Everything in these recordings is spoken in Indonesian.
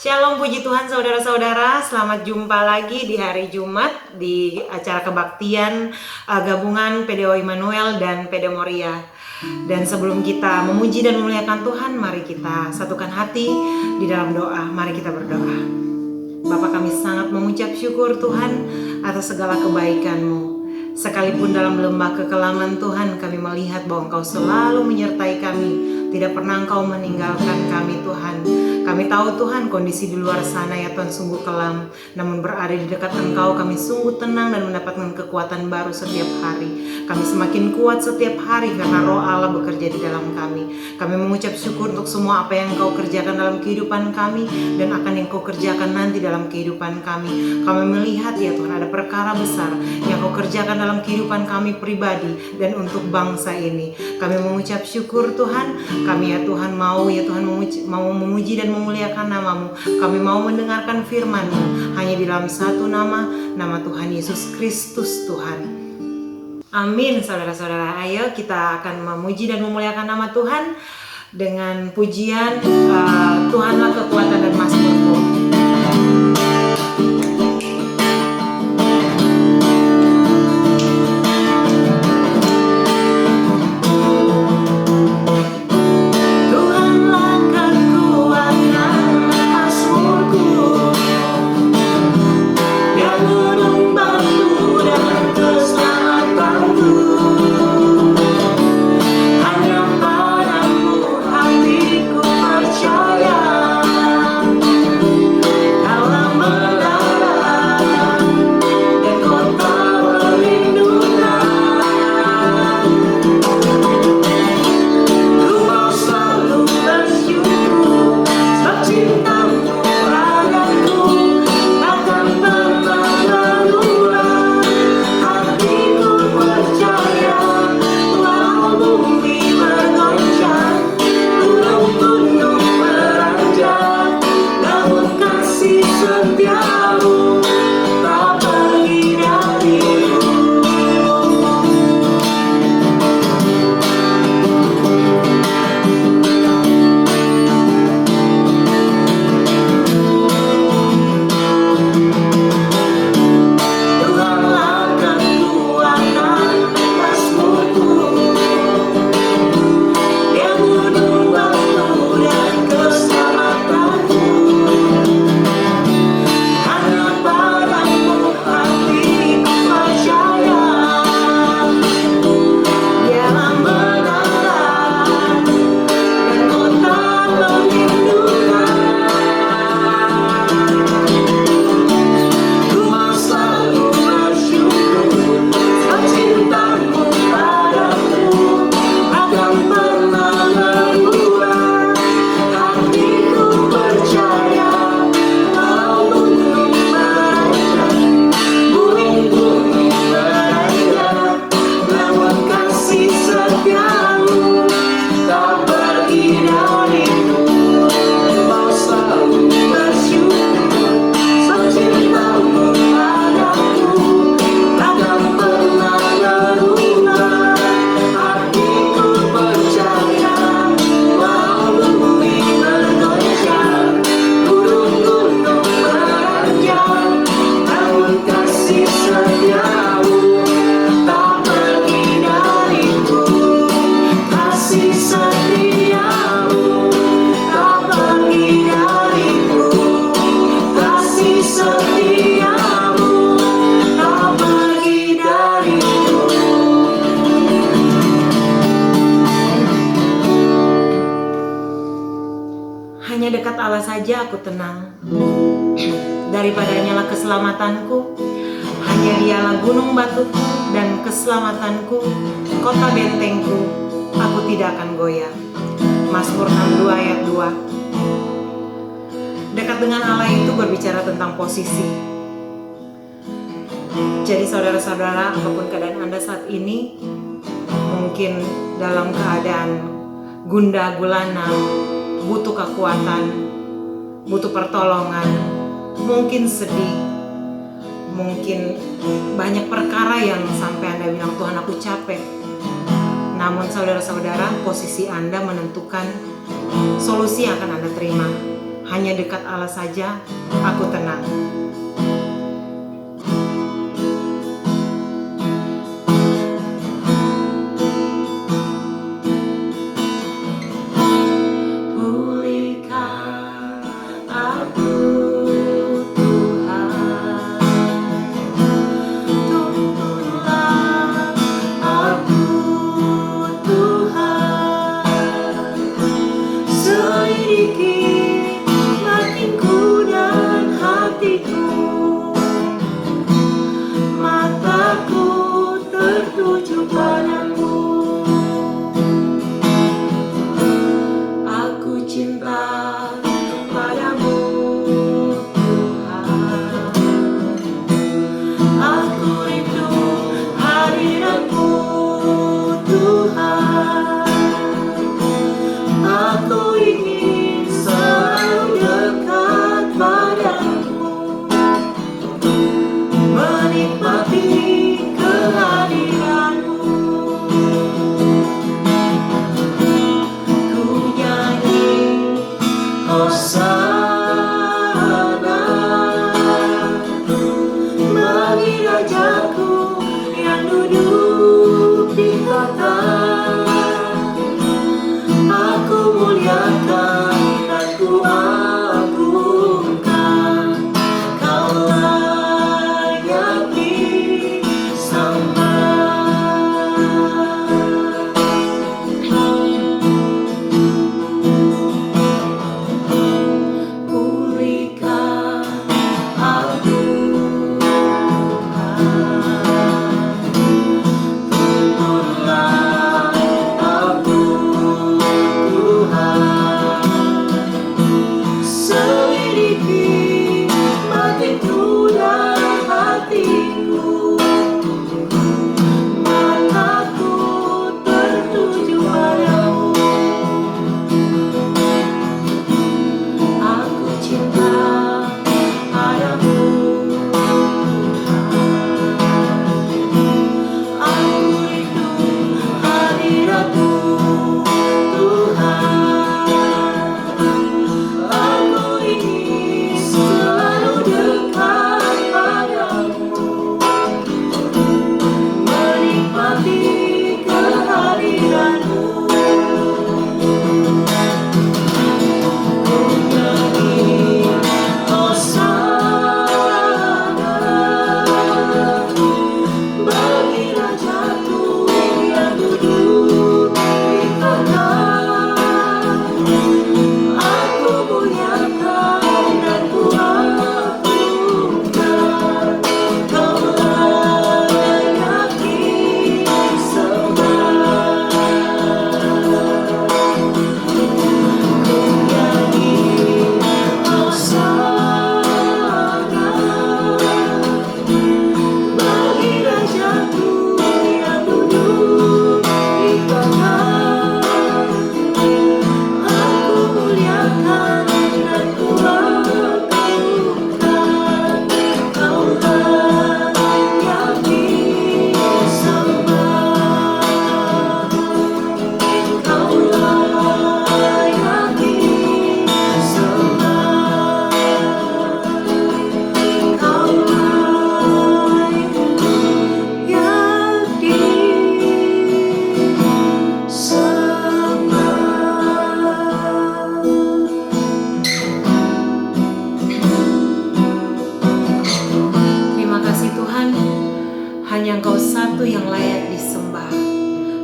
Shalom, puji Tuhan saudara-saudara. Selamat jumpa lagi di hari Jumat di acara kebaktian gabungan PDO Immanuel dan PD Moria. Dan sebelum kita memuji dan memuliakan Tuhan, mari kita satukan hati di dalam doa. Mari kita berdoa. Bapa, kami sangat mengucap syukur Tuhan atas segala kebaikan-Mu. Sekalipun dalam lembah kekelaman Tuhan, kami melihat bahwa Engkau selalu menyertai kami. Tidak pernah Engkau meninggalkan kami Tuhan. Kami tahu Tuhan kondisi di luar sana ya Tuhan sungguh kelam. Namun berada di dekat Engkau kami sungguh tenang dan mendapatkan kekuatan baru setiap hari. Kami semakin kuat setiap hari karena Roh Allah bekerja di dalam kami. Kami mengucap syukur untuk semua apa yang Engkau kerjakan dalam kehidupan kami dan akan yang Engkau kerjakan nanti dalam kehidupan kami. Kami melihat ya Tuhan ada perkara besar yang Engkau kerjakan dalam kehidupan kami pribadi dan untuk bangsa ini. Kami mengucap syukur Tuhan. Kami ya Tuhan mau mau memuji dan memuliakan nama-Mu. Kami mau mendengarkan firman-Mu hanya di dalam satu nama Tuhan Yesus Kristus Tuhan. Amin. Saudara-saudara, ayo kita akan memuji dan memuliakan nama Tuhan dengan pujian Tuhanlah kekuatan dan mazmurku. Hanya dekat Allah saja aku tenang. Daripadanya lah keselamatanku. Hanya Dialah gunung batuku dan keselamatanku, kota bentengku. Aku tidak akan goyah. Mazmur 62 ayat 2. Dekat dengan Allah itu berbicara tentang posisi. Jadi saudara-saudara, apapun keadaan Anda saat ini, mungkin dalam keadaan gundah gulana, butuh kekuatan, butuh pertolongan, mungkin sedih, mungkin banyak perkara yang sampai Anda bilang, Tuhan aku capek. Namun saudara-saudara, posisi Anda menentukan solusi yang akan Anda terima. hanya dekat Allah saja aku tenang. Hanya Engkau satu yang layak disembah.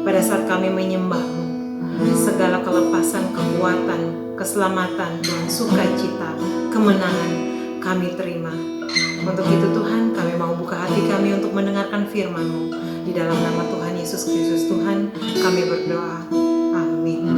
Pada saat kami menyembah-Mu, segala kelepasan, kekuatan, keselamatan, Tuhan, sukacita, kemenangan kami terima. Untuk itu Tuhan, kami mau buka hati kami untuk mendengarkan firman-Mu. Di dalam nama Tuhan Yesus Kristus Tuhan, kami berdoa. Amin.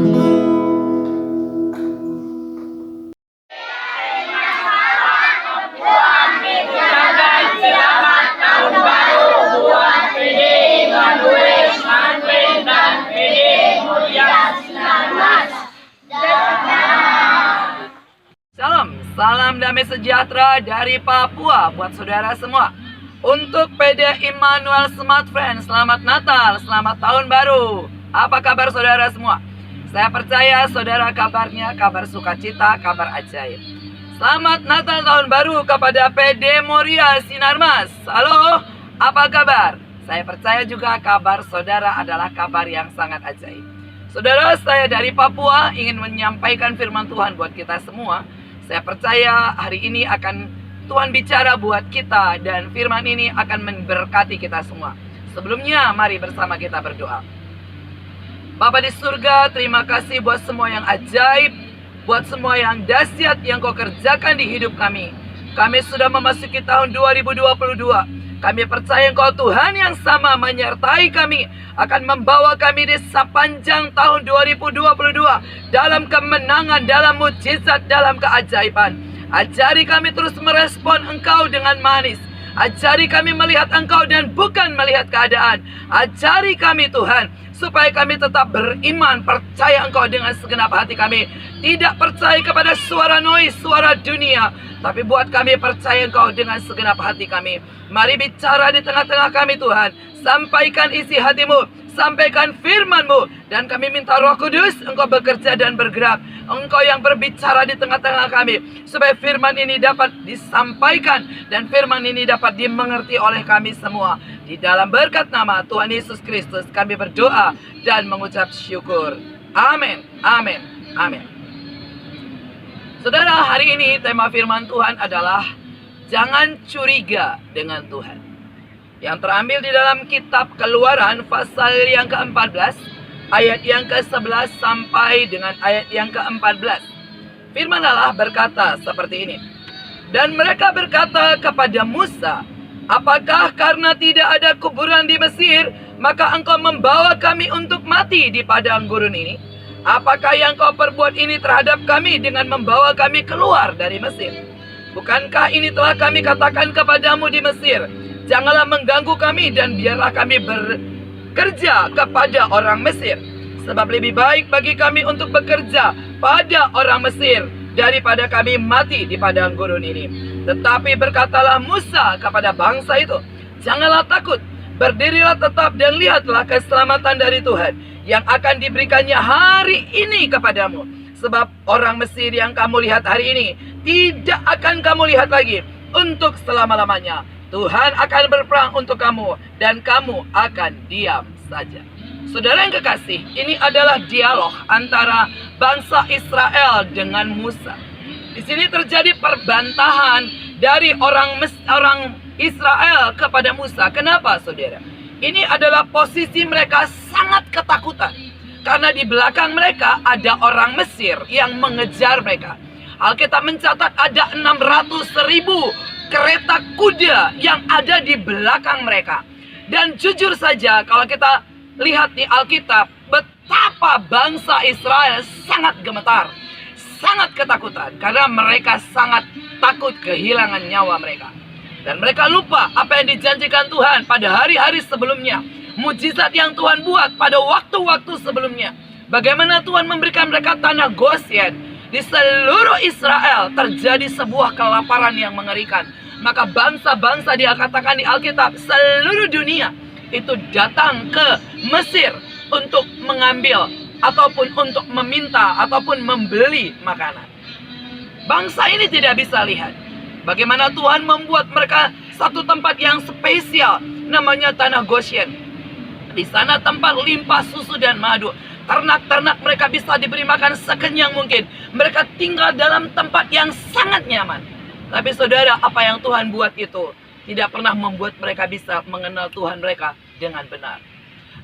Salam damai sejahtera dari Papua buat saudara semua. Untuk PD Immanuel Smart Friends, selamat Natal, selamat Tahun Baru. Apa kabar saudara semua? Saya percaya saudara kabarnya kabar sukacita, kabar ajaib. Selamat Natal Tahun Baru kepada PD Moria Sinarmas. Halo, apa kabar? Saya percaya juga kabar saudara adalah kabar yang sangat ajaib. Saudara, saya dari Papua ingin menyampaikan firman Tuhan buat kita semua. Saya percaya hari ini akan Tuhan bicara buat kita dan firman ini akan memberkati kita semua. Sebelumnya, mari bersama kita berdoa. Bapa di surga, terima kasih buat semua yang ajaib, buat semua yang dahsyat yang Kau kerjakan di hidup kami. Kami sudah memasuki tahun 2022. Kami percaya Engkau Tuhan yang sama menyertai kami, akan membawa kami di sepanjang tahun 2022 dalam kemenangan, dalam mujizat, dalam keajaiban. Ajari kami terus merespon Engkau dengan manis. Ajari kami melihat Engkau dan bukan melihat keadaan. Ajari kami Tuhan, supaya kami tetap beriman, percaya Engkau dengan segenap hati kami. Tidak percaya kepada suara noise, suara dunia, tapi buat kami percaya Engkau dengan segenap hati kami. Mari bicara di tengah-tengah kami Tuhan. Sampaikan isi hatimu, sampaikan firman-Mu, dan kami minta Roh Kudus Engkau bekerja dan bergerak. Engkau yang berbicara di tengah-tengah kami, supaya firman ini dapat disampaikan dan firman ini dapat dimengerti oleh kami semua. Di dalam berkat nama Tuhan Yesus Kristus kami berdoa dan mengucap syukur. Amin, amin, amin. Saudara, hari ini tema firman Tuhan adalah jangan curiga dengan Tuhan. Yang terambil di dalam kitab Keluaran pasal yang ke-14 ayat yang ke-11 sampai dengan ayat yang ke-14. Firman Allah berkata seperti ini. Dan mereka berkata kepada Musa, apakah karena tidak ada kuburan di Mesir, maka engkau membawa kami untuk mati di padang gurun ini? Apakah yang kau perbuat ini terhadap kami dengan membawa kami keluar dari Mesir? Bukankah ini telah kami katakan kepadamu di Mesir, janganlah mengganggu kami dan biarlah kami bekerja kepada orang Mesir. Sebab lebih baik bagi kami untuk bekerja pada orang Mesir daripada kami mati di padang gurun ini. Tetapi berkatalah Musa kepada bangsa itu, janganlah takut, berdirilah tetap dan lihatlah keselamatan dari Tuhan yang akan diberikannya hari ini kepadamu. Sebab orang Mesir yang kamu lihat hari ini tidak akan kamu lihat lagi untuk selama-lamanya. Tuhan akan berperang untuk kamu dan kamu akan diam saja. Saudara yang kekasih, ini adalah dialog antara bangsa Israel dengan Musa. Di sini terjadi perbantahan dari orang Israel kepada Musa. Kenapa, saudara? Ini adalah posisi mereka sangat ketakutan. Karena di belakang mereka ada orang Mesir yang mengejar mereka. Alkitab mencatat ada 600.000 kereta kuda yang ada di belakang mereka. Dan jujur saja kalau kita lihat di Alkitab, betapa bangsa Israel sangat gemetar, sangat ketakutan. Karena mereka sangat takut kehilangan nyawa mereka. Dan mereka lupa apa yang dijanjikan Tuhan pada hari-hari sebelumnya. Mujizat yang Tuhan buat pada waktu-waktu sebelumnya. Bagaimana Tuhan memberikan mereka tanah Goshen. Di seluruh Israel terjadi sebuah kelaparan yang mengerikan. Maka bangsa-bangsa dia katakan di Alkitab, seluruh dunia itu datang ke Mesir untuk mengambil ataupun untuk meminta ataupun membeli makanan. Bangsa ini tidak bisa lihat bagaimana Tuhan membuat mereka satu tempat yang spesial, namanya tanah Goshen. Di sana tempat limpah susu dan madu. Ternak-ternak mereka bisa diberi makan sekenyang mungkin. Mereka tinggal dalam tempat yang sangat nyaman. Tapi saudara, apa yang Tuhan buat itu tidak pernah membuat mereka bisa mengenal Tuhan mereka dengan benar.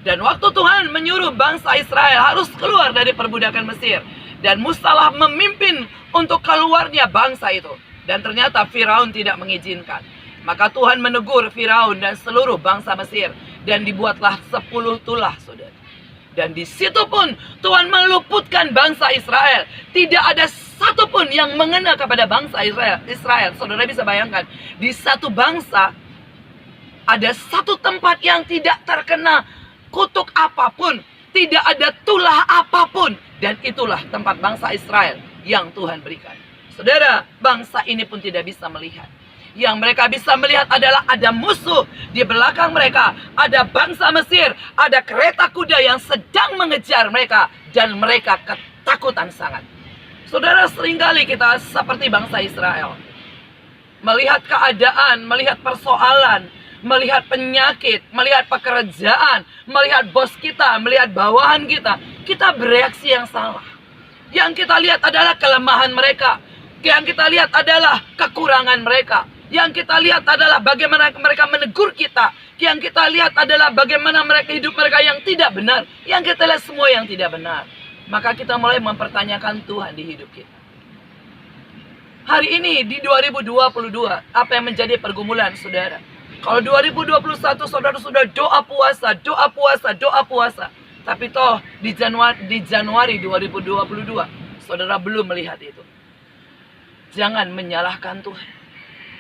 Dan waktu Tuhan menyuruh bangsa Israel harus keluar dari perbudakan Mesir, dan Musa lah memimpin untuk keluarnya bangsa itu. Dan ternyata Firaun tidak mengizinkan. Maka Tuhan menegur Firaun dan seluruh bangsa Mesir, dan dibuatlah 10 tulah, saudara. Dan di situ pun Tuhan meluputkan bangsa Israel. Tidak ada satupun yang mengena kepada bangsa Israel. Saudara bisa bayangkan, di satu bangsa ada satu tempat yang tidak terkena kutuk apapun, tidak ada tulah apapun, dan itulah tempat bangsa Israel yang Tuhan berikan. Saudara, bangsa ini pun tidak bisa melihat. Yang mereka bisa melihat adalah ada musuh di belakang mereka, ada bangsa Mesir, ada kereta kuda yang sedang mengejar mereka, dan mereka ketakutan sangat. Saudara, seringkali kita seperti bangsa Israel. Melihat keadaan, melihat persoalan, melihat penyakit, melihat pekerjaan, melihat bos kita, melihat bawahan kita bereaksi yang salah. Yang kita lihat adalah kelemahan mereka. Yang kita lihat adalah kekurangan mereka. Yang kita lihat adalah bagaimana mereka menegur kita. Yang kita lihat adalah bagaimana hidup mereka yang tidak benar. Yang kita lihat semua yang tidak benar. Maka kita mulai mempertanyakan Tuhan di hidup kita. Hari ini di 2022, apa yang menjadi pergumulan saudara? Kalau 2021 saudara sudah doa puasa. Tapi toh di Januari 2022 saudara belum melihat itu. Jangan menyalahkan Tuhan.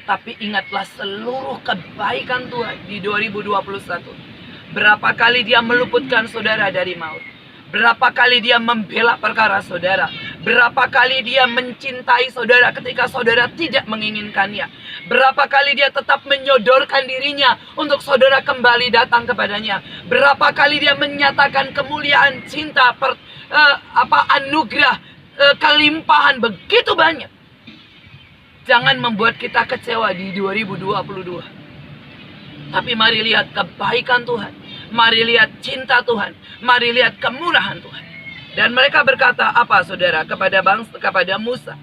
Tapi ingatlah seluruh kebaikan Tuhan di 2021. Berapa kali Dia meluputkan saudara dari maut. Berapa kali Dia membela perkara saudara. Berapa kali Dia mencintai saudara ketika saudara tidak menginginkannya. Berapa kali Dia tetap menyodorkan dirinya untuk saudara kembali datang kepadanya. Berapa kali Dia menyatakan kemuliaan, cinta, anugerah, kelimpahan begitu banyak. Jangan membuat kita kecewa di 2022. Tapi mari lihat kebaikan Tuhan. Mari lihat cinta Tuhan. Mari lihat kemurahan Tuhan. Dan mereka berkata apa saudara kepada Musa?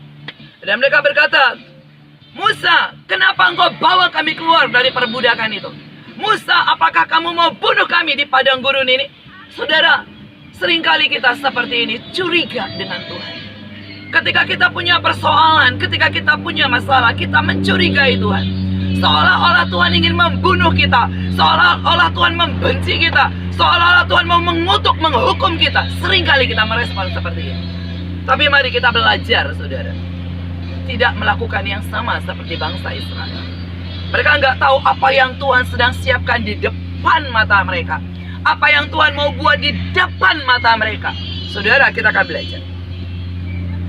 Dan mereka berkata, Musa, kenapa engkau bawa kami keluar dari perbudakan itu? Musa, apakah kamu mau bunuh kami di padang gurun ini? Saudara, seringkali kita seperti ini curiga dengan Tuhan. Ketika kita punya persoalan, ketika kita punya masalah, kita mencurigai Tuhan. Seolah-olah Tuhan ingin membunuh kita. Seolah-olah Tuhan membenci kita. Seolah-olah Tuhan mau mengutuk, menghukum kita. Seringkali kita merespon seperti ini. Tapi mari kita belajar, saudara. Tidak melakukan yang sama seperti bangsa Israel. Mereka nggak tahu apa yang Tuhan sedang siapkan di depan mata mereka. Apa yang Tuhan mau buat di depan mata mereka. Saudara, kita akan belajar.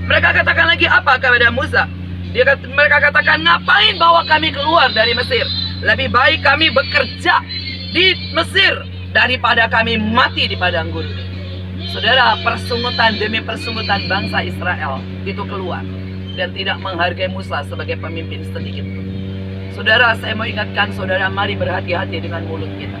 Mereka katakan lagi apa kepada Musa? Mereka katakan, ngapain bawa kami keluar dari Mesir? Lebih baik kami bekerja di Mesir daripada kami mati di padang gurun. Saudara, persungutan demi persungutan bangsa Israel itu keluar dan tidak menghargai Musa sebagai pemimpin sedikit pun. Saudara, saya mau ingatkan saudara, mari berhati-hati dengan mulut kita.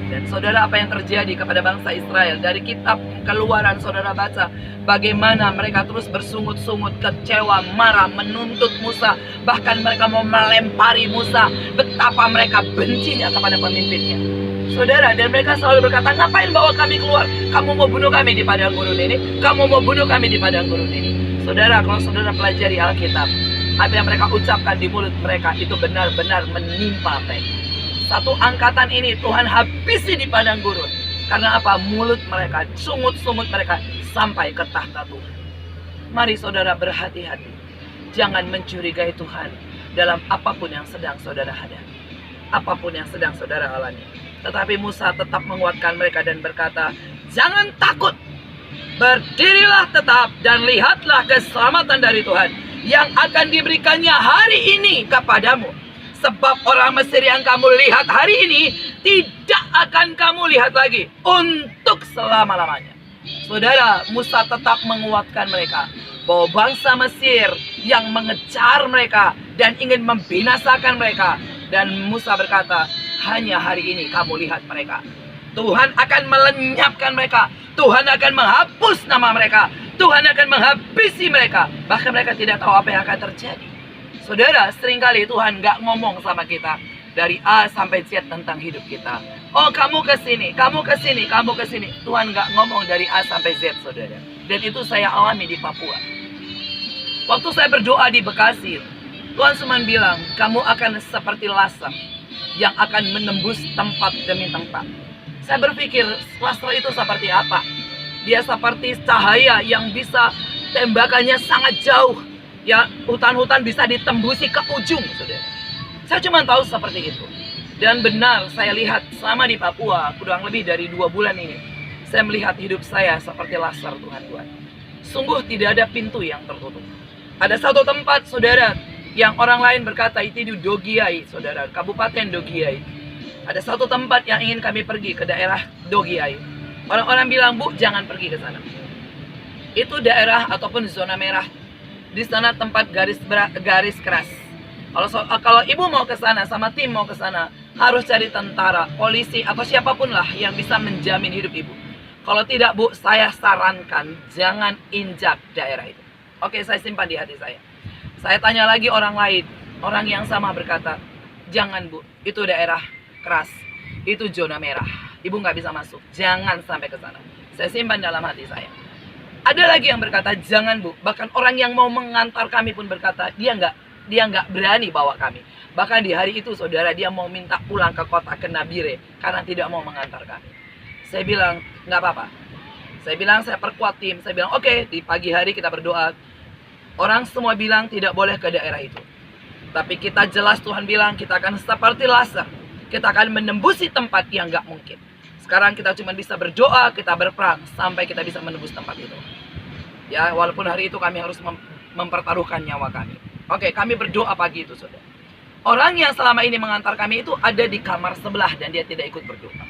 Dan saudara, apa yang terjadi kepada bangsa Israel dari kitab Keluaran, saudara baca bagaimana mereka terus bersungut-sungut, kecewa, marah, menuntut Musa. Bahkan mereka mau melempari Musa. Betapa mereka bencinya kepada pemimpinnya. Saudara, dan mereka selalu berkata, ngapain bawa kami keluar? Kamu mau bunuh kami di padang gurun ini? Kamu mau bunuh kami di padang gurun ini? Saudara, kalau saudara pelajari Alkitab, apa yang mereka ucapkan di mulut mereka itu benar-benar menimpa mereka. Satu angkatan ini Tuhan habisi di padang gurun. Karena apa? Mulut mereka, sungut-sungut mereka sampai ke tahta Tuhan. Mari saudara berhati-hati. Jangan mencurigai Tuhan dalam apapun yang sedang saudara hadapi. Apapun yang sedang saudara alami. Tetapi Musa tetap menguatkan mereka dan berkata, jangan takut. Berdirilah tetap dan lihatlah keselamatan dari Tuhan yang akan diberikannya hari ini kepadamu. Sebab orang Mesir yang kamu lihat hari ini tidak akan kamu lihat lagi untuk selama-lamanya. Saudara, Musa tetap menguatkan mereka bahwa bangsa Mesir yang mengejar mereka dan ingin membinasakan mereka. Dan Musa berkata, hanya hari ini kamu lihat mereka. Tuhan akan melenyapkan mereka. Tuhan akan menghapus nama mereka. Tuhan akan menghabisi mereka. Bahkan mereka tidak tahu apa yang akan terjadi. Saudara, seringkali Tuhan gak ngomong sama kita dari A sampai Z tentang hidup kita. Oh, kamu ke sini, kamu ke sini, kamu ke sini. Tuhan gak ngomong dari A sampai Z, saudara. Dan itu saya alami di Papua. Waktu saya berdoa di Bekasi, Tuhan cuma bilang, kamu akan seperti laser yang akan menembus tempat demi tempat. Saya berpikir, laser itu seperti apa? Dia seperti cahaya yang bisa tembakannya sangat jauh. Ya, hutan-hutan bisa ditembusi ke ujung, saudara. Saya cuma tahu seperti itu. Dan benar, saya lihat selama di Papua, kurang lebih dari 2 bulan ini, saya melihat hidup saya seperti laser Tuhan. Sungguh tidak ada pintu yang tertutup. Ada satu tempat, saudara, yang orang lain berkata itu di Dogiai, saudara, Kabupaten Dogiai. Ada satu tempat yang ingin kami pergi ke daerah Dogiai. Orang-orang bilang, Bu, jangan pergi ke sana. Itu daerah ataupun zona merah Di sana tempat garis keras. Kalau ibu mau ke sana sama tim mau ke sana, harus cari tentara, polisi atau siapapun lah yang bisa menjamin hidup ibu. Kalau tidak Bu, saya sarankan jangan injak daerah itu. Oke, saya simpan di hati saya. Saya tanya lagi orang lain, orang yang sama berkata, jangan Bu, itu daerah keras, itu zona merah, ibu nggak bisa masuk, jangan sampai ke sana. Saya simpan dalam hati saya. Ada lagi yang berkata, jangan Bu, bahkan orang yang mau mengantar kami pun berkata, dia nggak berani bawa kami. Bahkan di hari itu saudara, dia mau minta pulang ke kota Kenabire karena tidak mau mengantar kami. Saya bilang, nggak apa-apa. Saya bilang, saya perkuat tim. Saya bilang, oke, di pagi hari kita berdoa. Orang semua bilang tidak boleh ke daerah itu. Tapi kita jelas Tuhan bilang, kita akan seperti laser. Kita akan menembusi tempat yang nggak mungkin. Sekarang kita cuma bisa berdoa, kita berperang sampai kita bisa menembus tempat itu. Ya, walaupun hari itu kami harus mempertaruhkan nyawa kami. Oke, kami berdoa pagi itu, saudara. Orang yang selama ini mengantar kami itu ada di kamar sebelah dan dia tidak ikut berdoa.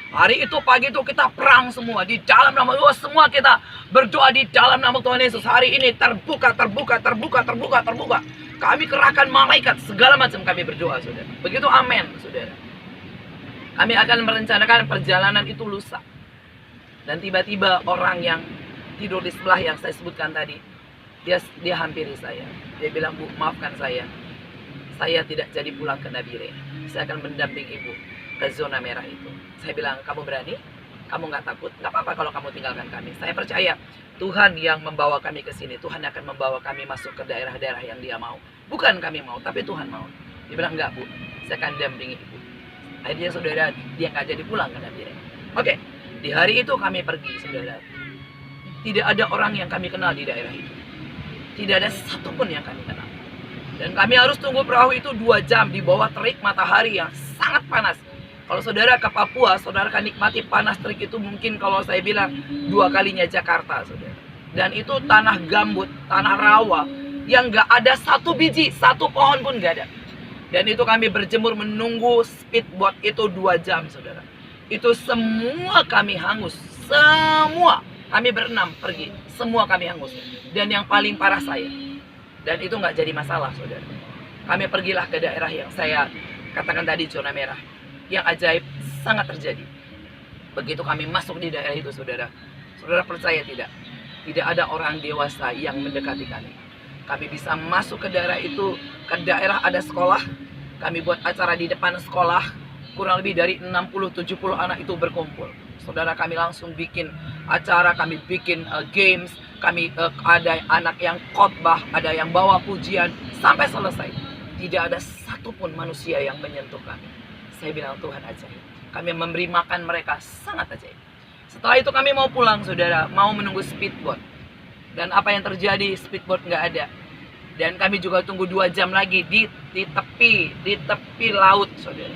Hari itu pagi itu kita perang semua di dalam nama Tuhan, semua kita berdoa di dalam nama Tuhan Yesus. Hari ini terbuka. Kami kerahkan malaikat, segala macam kami berdoa, saudara. Begitu amin, saudara. Kami akan merencanakan perjalanan itu lusa. Dan tiba-tiba orang yang tidur di sebelah yang saya sebutkan tadi, dia hampiri saya. Dia bilang, Bu, maafkan saya. Saya tidak jadi pulang ke Nabire. Saya akan mendampingi ibu ke zona merah itu. Saya bilang, kamu berani? Kamu nggak takut? Nggak apa-apa kalau kamu tinggalkan kami. Saya percaya Tuhan yang membawa kami ke sini. Tuhan akan membawa kami masuk ke daerah-daerah yang dia mau. Bukan kami mau, tapi Tuhan mau. Dia bilang, enggak Bu, saya akan dampingi ibu. Akhirnya saudara, dia nggak jadi pulang ke Nabire. Oke, di hari itu kami pergi, saudara. Tidak ada orang yang kami kenal di daerah itu. Tidak ada satupun yang kami kenal. Dan kami harus tunggu perahu itu 2 jam di bawah terik matahari yang sangat panas. Kalau saudara ke Papua, saudara akan nikmati panas terik itu mungkin kalau saya bilang 2 kalinya Jakarta, saudara. Dan itu tanah gambut, tanah rawa, yang nggak ada satu biji, satu pohon pun nggak ada. Dan itu kami berjemur menunggu speedboat itu 2 jam, saudara. Itu semua kami hangus, semua. Kami berenam pergi, semua kami hangus. Dan yang paling parah saya. Dan itu nggak jadi masalah, saudara. Kami pergilah ke daerah yang saya katakan tadi, zona merah. Yang ajaib sangat terjadi. Begitu kami masuk di daerah itu, saudara. Saudara percaya tidak? Tidak ada orang dewasa yang mendekati kami. Kami bisa masuk ke daerah itu. Ke daerah ada sekolah. Kami buat acara di depan sekolah. Kurang lebih dari 60-70 anak itu berkumpul. Saudara, kami langsung bikin acara, kami bikin games. Kami ada anak yang khotbah, ada yang bawa pujian. Sampai selesai. Tidak ada satupun manusia yang menyentuh kami. Saya bilang, Tuhan ajaib. Kami memberi makan mereka, sangat ajaib. Setelah itu kami mau pulang, saudara. Mau menunggu speedboat. Dan apa yang terjadi, speedboat nggak ada. Dan kami juga tunggu 2 jam lagi di tepi laut, saudara.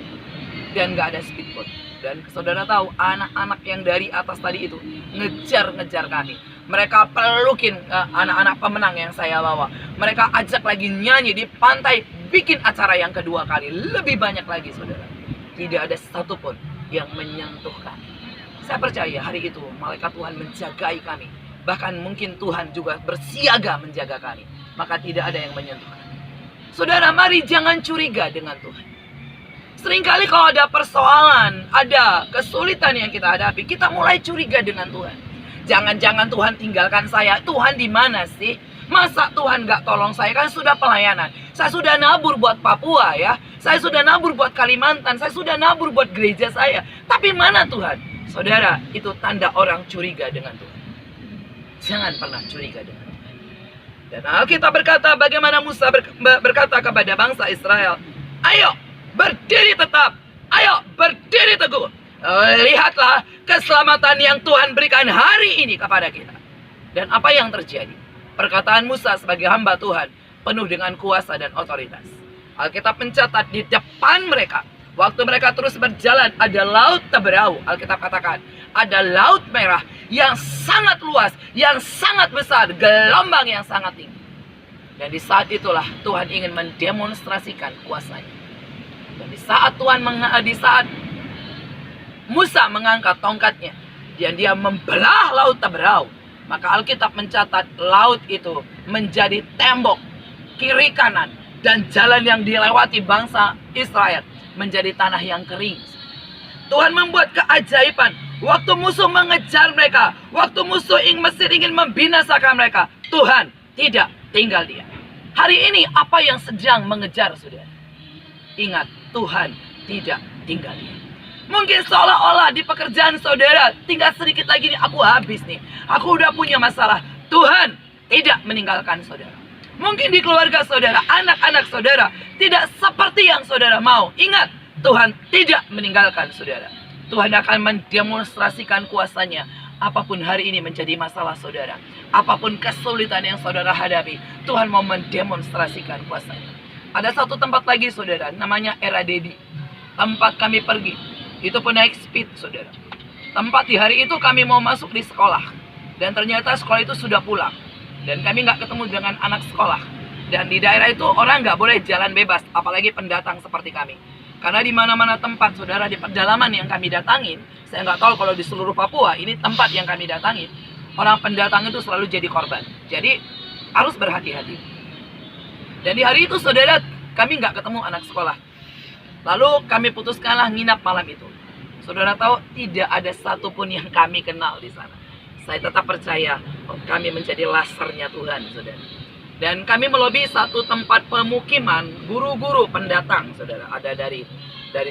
Dan nggak ada speedboat. Dan saudara tahu, anak-anak yang dari atas tadi itu ngejar kami. Mereka pelukin anak-anak pemenang yang saya bawa. Mereka ajak lagi nyanyi di pantai, bikin acara yang kedua kali. Lebih banyak lagi, saudara. Tidak ada satupun yang menyentuh kami. Saya percaya hari itu malaikat Tuhan menjagai kami. Bahkan mungkin Tuhan juga bersiaga menjaga kami. Maka tidak ada yang menyentuh kami. Saudara, mari jangan curiga dengan Tuhan. Seringkali kalau ada persoalan, ada kesulitan yang kita hadapi, kita mulai curiga dengan Tuhan. Jangan-jangan Tuhan tinggalkan saya. Tuhan di mana sih? Masa Tuhan gak tolong saya? Kan sudah pelayanan. Saya sudah nabur buat Papua ya. Saya sudah nabur buat Kalimantan. Saya sudah nabur buat gereja saya. Tapi mana Tuhan? Saudara, itu tanda orang curiga dengan Tuhan. Jangan pernah curiga dengan Tuhan. Dan Alkitab berkata, bagaimana Musa berkata kepada bangsa Israel, ayo berdiri tetap, ayo berdiri teguh. Lihatlah keselamatan yang Tuhan berikan hari ini kepada kita. Dan apa yang terjadi? Perkataan Musa sebagai hamba Tuhan penuh dengan kuasa dan otoritas. Alkitab mencatat di depan mereka, waktu mereka terus berjalan, ada laut Teberau. Alkitab katakan, ada laut merah yang sangat luas, yang sangat besar, gelombang yang sangat tinggi. Dan di saat itulah Tuhan ingin mendemonstrasikan kuasanya. Dan di saat Musa mengangkat tongkatnya, dan dia membelah laut Teberau, Maka Alkitab mencatat laut itu menjadi tembok kiri kanan, dan jalan yang dilewati bangsa Israel menjadi tanah yang kering. Tuhan membuat keajaiban. Waktu musuh mengejar mereka, waktu musuh Mesir ingin membinasakan mereka, Tuhan tidak tinggal diam. Hari ini apa yang sedang mengejar saudara? Ingat, Tuhan tidak tinggal diam. Mungkin seolah-olah di pekerjaan saudara, tinggal sedikit lagi nih, aku habis nih. Aku udah punya masalah. Tuhan tidak meninggalkan saudara. Mungkin di keluarga saudara, anak-anak saudara tidak seperti yang saudara mau. Ingat, Tuhan tidak meninggalkan saudara. Tuhan akan mendemonstrasikan kuasanya. Apapun hari ini menjadi masalah saudara, apapun kesulitan yang saudara hadapi, Tuhan mau mendemonstrasikan kuasanya. Ada satu tempat lagi saudara, namanya Era Dedi. Tempat kami pergi, itu pun naik speed saudara. Tempat di hari itu kami mau masuk di sekolah, dan ternyata sekolah itu sudah pulang, dan kami nggak ketemu dengan anak sekolah. Dan di daerah itu orang nggak boleh jalan bebas, apalagi pendatang seperti kami. Karena di mana-mana tempat saudara, di pedalaman yang kami datangin, saya nggak tahu kalau di seluruh Papua, ini tempat yang kami datangin, orang pendatang itu selalu jadi korban. Jadi harus berhati-hati. Dan di hari itu saudara, kami nggak ketemu anak sekolah. Lalu kami putuskanlah nginap malam itu. Saudara tahu, tidak ada satupun yang kami kenal di sana. Saya tetap percaya kami menjadi lasernya Tuhan, saudara. Dan kami melobi satu tempat pemukiman guru-guru pendatang, saudara. Ada dari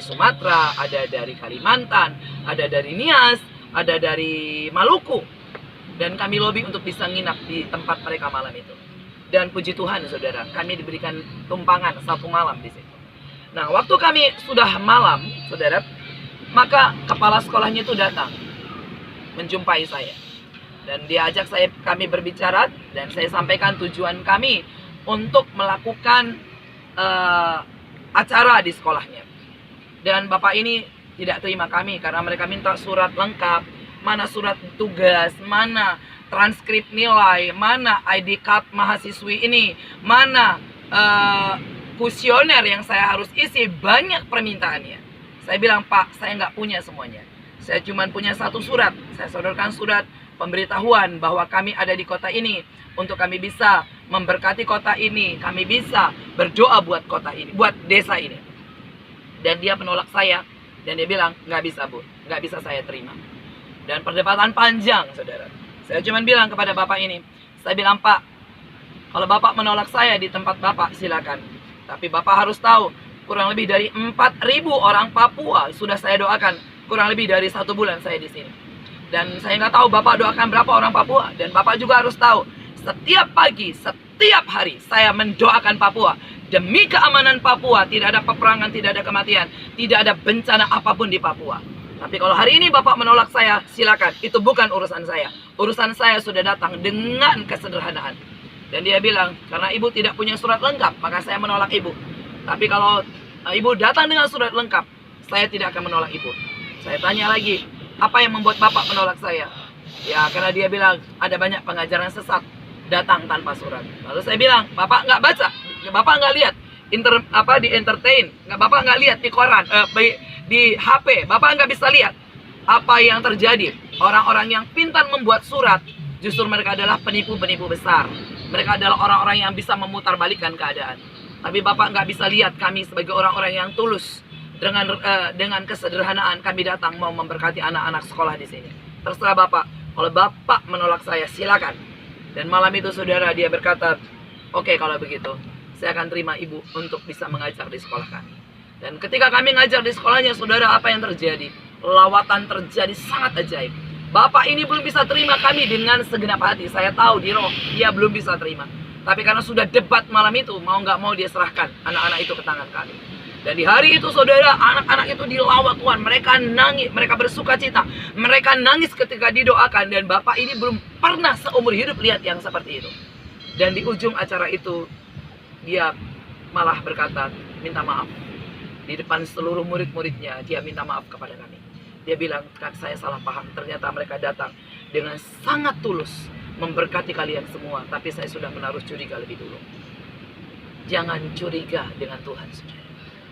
Sumatera, ada dari Kalimantan, ada dari Nias, ada dari Maluku. Dan kami lobi untuk bisa nginap di tempat mereka malam itu. Dan puji Tuhan, saudara, kami diberikan tumpangan satu malam di situ. Nah, waktu kami sudah malam, saudara, maka kepala sekolahnya itu datang menjumpai saya. Dan dia ajak kami berbicara, dan saya sampaikan tujuan kami untuk melakukan acara di sekolahnya. Dan bapak ini tidak terima kami karena mereka minta surat lengkap, mana surat tugas, mana transkrip nilai, mana ID card mahasiswi ini, mana kuesioner yang saya harus isi, banyak permintaannya. Saya bilang, Pak, saya nggak punya semuanya. Saya cuma punya satu surat. Saya sodorkan surat pemberitahuan bahwa kami ada di kota ini, untuk kami bisa memberkati kota ini, kami bisa berdoa buat kota ini, buat desa ini. Dan dia menolak saya, dan dia bilang, nggak bisa Bu, nggak bisa saya terima. Dan perdebatan panjang, saudara. Saya cuma bilang kepada bapak ini, saya bilang, Pak, kalau bapak menolak saya di tempat bapak, silakan. Tapi bapak harus tahu, kurang lebih dari 4.000 orang Papua sudah saya doakan, kurang lebih dari 1 bulan saya di sini. Dan saya nggak tahu bapak doakan berapa orang Papua. Dan bapak juga harus tahu, setiap pagi, setiap hari saya mendoakan Papua. Demi keamanan Papua, tidak ada peperangan, tidak ada kematian, tidak ada bencana apapun di Papua. Tapi kalau hari ini bapak menolak saya, silakan. Itu bukan urusan saya. Urusan saya sudah datang dengan kesederhanaan. Dan dia bilang, karena ibu tidak punya surat lengkap, maka saya menolak ibu. Tapi kalau ibu datang dengan surat lengkap, saya tidak akan menolak ibu. Saya tanya lagi, apa yang membuat bapak menolak saya? Ya, karena dia bilang, ada banyak pengajaran sesat datang tanpa surat. Lalu saya bilang, bapak nggak baca, bapak nggak lihat di entertain, bapak nggak lihat di koran, di HP, bapak nggak bisa lihat apa yang terjadi. Orang-orang yang pintar membuat surat, justru mereka adalah penipu-penipu besar. Mereka adalah orang-orang yang bisa memutarbalikkan keadaan. Tapi bapak nggak bisa lihat kami sebagai orang-orang yang tulus. Dengan kesederhanaan kami datang mau memberkati anak-anak sekolah di sini. Terserah bapak. Kalau bapak menolak saya, silakan. Dan malam itu saudara, dia berkata, oke, kalau begitu, saya akan terima ibu untuk bisa mengajar di sekolah kami. Dan ketika kami ngajar di sekolahnya, saudara, apa yang terjadi? Lawatan terjadi sangat ajaib. Bapak ini belum bisa terima kami dengan segenap hati. Saya tahu di roh, dia belum bisa terima. Tapi karena sudah debat malam itu, mau nggak mau dia serahkan anak-anak itu ke tangan kami. Dan di hari itu saudara, anak-anak itu dilawat Tuhan. Mereka nangis, mereka bersuka cita. Mereka nangis ketika didoakan. Dan bapak ini belum pernah seumur hidup lihat yang seperti itu. Dan di ujung acara itu, dia malah berkata, minta maaf. Di depan seluruh murid-muridnya, dia minta maaf kepada kami. Dia bilang, saya salah paham. Ternyata mereka datang dengan sangat tulus memberkati kalian semua. Tapi saya sudah menaruh curiga lebih dulu. Jangan curiga dengan Tuhan, saudara.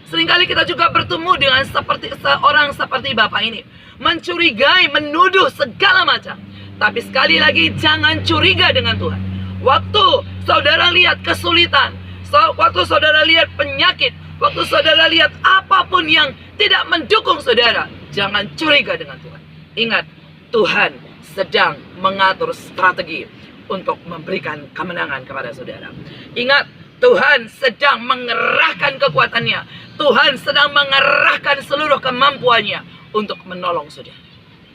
Seringkali kita juga bertemu dengan seorang seperti bapak ini. Mencurigai, menuduh segala macam. Tapi sekali lagi, jangan curiga dengan Tuhan. Waktu saudara lihat kesulitan, waktu saudara lihat penyakit, waktu saudara lihat apapun yang tidak mendukung saudara, jangan curiga dengan Tuhan. Ingat, Tuhan sedang mengatur strategi untuk memberikan kemenangan kepada saudara. Ingat, Tuhan sedang mengerahkan kekuatannya. Tuhan sedang mengerahkan seluruh kemampuannya untuk menolong saudara.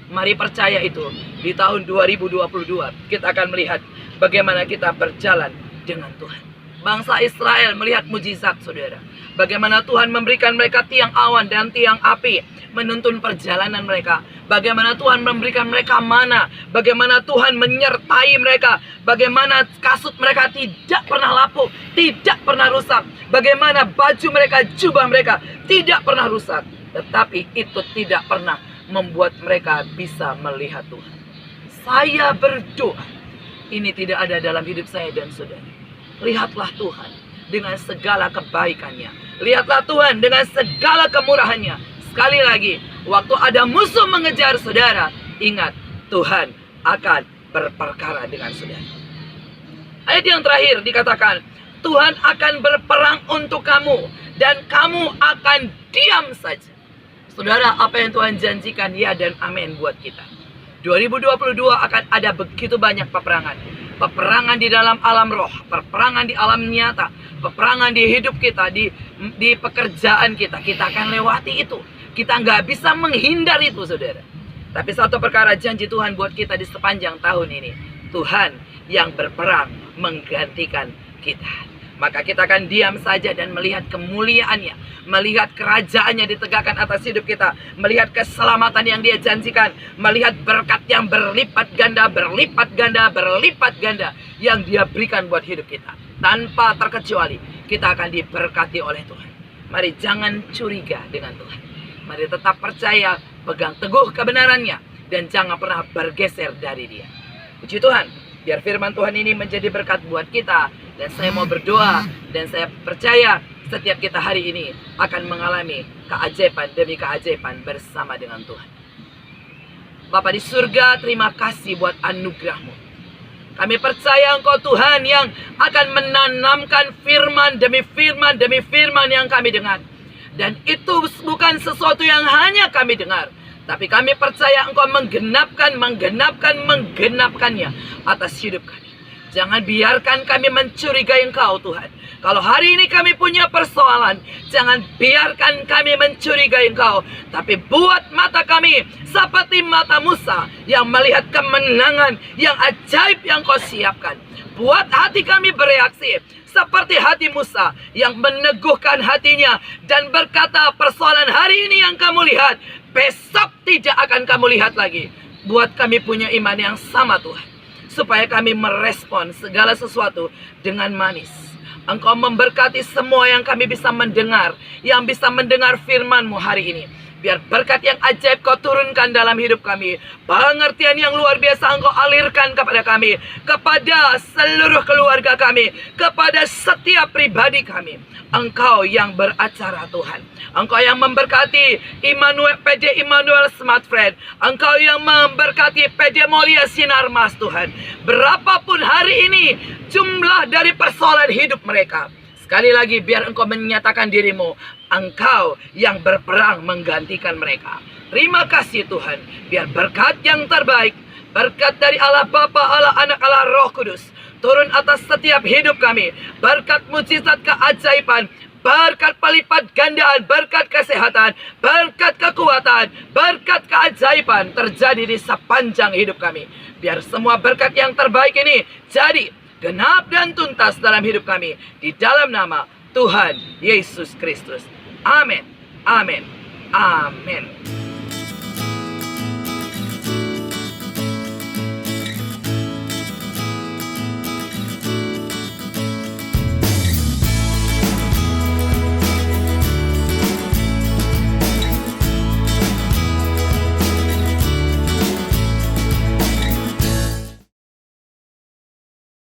Mari percaya itu. Di tahun 2022 kita akan melihat bagaimana kita berjalan dengan Tuhan. Bangsa Israel melihat mujizat, saudara. Bagaimana Tuhan memberikan mereka tiang awan dan tiang api menuntun perjalanan mereka. Bagaimana Tuhan memberikan mereka mana. Bagaimana Tuhan menyertai mereka. Bagaimana kasut mereka tidak pernah lapuk, tidak pernah rusak. Bagaimana baju mereka, jubah mereka tidak pernah rusak. Tetapi itu tidak pernah membuat mereka bisa melihat Tuhan. Saya berdoa ini tidak ada dalam hidup saya dan saudara. Lihatlah Tuhan dengan segala kebaikannya. Lihatlah Tuhan dengan segala kemurahannya. Sekali lagi, waktu ada musuh mengejar saudara, ingat, Tuhan akan berperkara dengan saudara. Ayat yang terakhir dikatakan, Tuhan akan berperang untuk kamu dan kamu akan diam saja. Saudara, apa yang Tuhan janjikan, ya dan amin buat kita. 2022 akan ada begitu banyak peperangan. Peperangan di dalam alam roh, peperangan di alam nyata, peperangan di hidup kita, di pekerjaan kita. Kita akan lewati itu. Kita nggak bisa menghindar itu, saudara. Tapi satu perkara janji Tuhan buat kita di sepanjang tahun ini. Tuhan yang berperang menggantikan kita. Maka kita akan diam saja dan melihat kemuliaannya, melihat kerajaannya ditegakkan atas hidup kita, melihat keselamatan yang dia janjikan, melihat berkat yang berlipat ganda, berlipat ganda, berlipat ganda yang dia berikan buat hidup kita. Tanpa terkecuali, kita akan diberkati oleh Tuhan. Mari jangan curiga dengan Tuhan. Mari tetap percaya, pegang teguh kebenarannya, dan jangan pernah bergeser dari dia. Puji Tuhan, biar firman Tuhan ini menjadi berkat buat kita. Dan saya mau berdoa, dan saya percaya setiap kita hari ini akan mengalami keajaiban demi keajaiban bersama dengan Tuhan. Bapa di surga, terima kasih buat anugerah-Mu. Kami percaya Engkau Tuhan yang akan menanamkan firman demi firman demi firman yang kami dengar. Dan itu bukan sesuatu yang hanya kami dengar, tapi kami percaya Engkau menggenapkannya atas hidup kami. Jangan biarkan kami mencurigai Engkau, Tuhan. Kalau hari ini kami punya persoalan, jangan biarkan kami mencurigai Engkau. Tapi buat mata kami seperti mata Musa yang melihat kemenangan yang ajaib yang Kau siapkan. Buat hati kami bereaksi seperti hati Musa yang meneguhkan hatinya dan berkata, persoalan hari ini yang kamu lihat, besok tidak akan kamu lihat lagi. Buat kami punya iman yang sama, Tuhan, supaya kami merespon segala sesuatu dengan manis. Engkau memberkati semua yang kami bisa mendengar, yang bisa mendengar firman-Mu hari ini. Biar berkat yang ajaib Kau turunkan dalam hidup kami. Pengertian yang luar biasa Engkau alirkan kepada kami, kepada seluruh keluarga kami, kepada setiap pribadi kami. Engkau yang beracara, Tuhan. Engkau yang memberkati PD Immanuel Smart Friend. Engkau yang memberkati PD Moria Sinar Mas, Tuhan. Berapapun hari ini jumlah dari persoalan hidup mereka, sekali lagi biar Engkau menyatakan diri-Mu. Engkau yang berperang menggantikan mereka. Terima kasih Tuhan. Biar berkat yang terbaik, berkat dari Allah Bapa, Allah Anak, Allah Roh Kudus, turun atas setiap hidup kami. Berkat mujizat keajaiban, berkat pelipat gandaan, berkat kesehatan, berkat kekuatan, berkat keajaiban terjadi di sepanjang hidup kami. Biar semua berkat yang terbaik ini jadi genap dan tuntas dalam hidup kami. Di dalam nama Tuhan Yesus Kristus. Amin. Amin. Amin.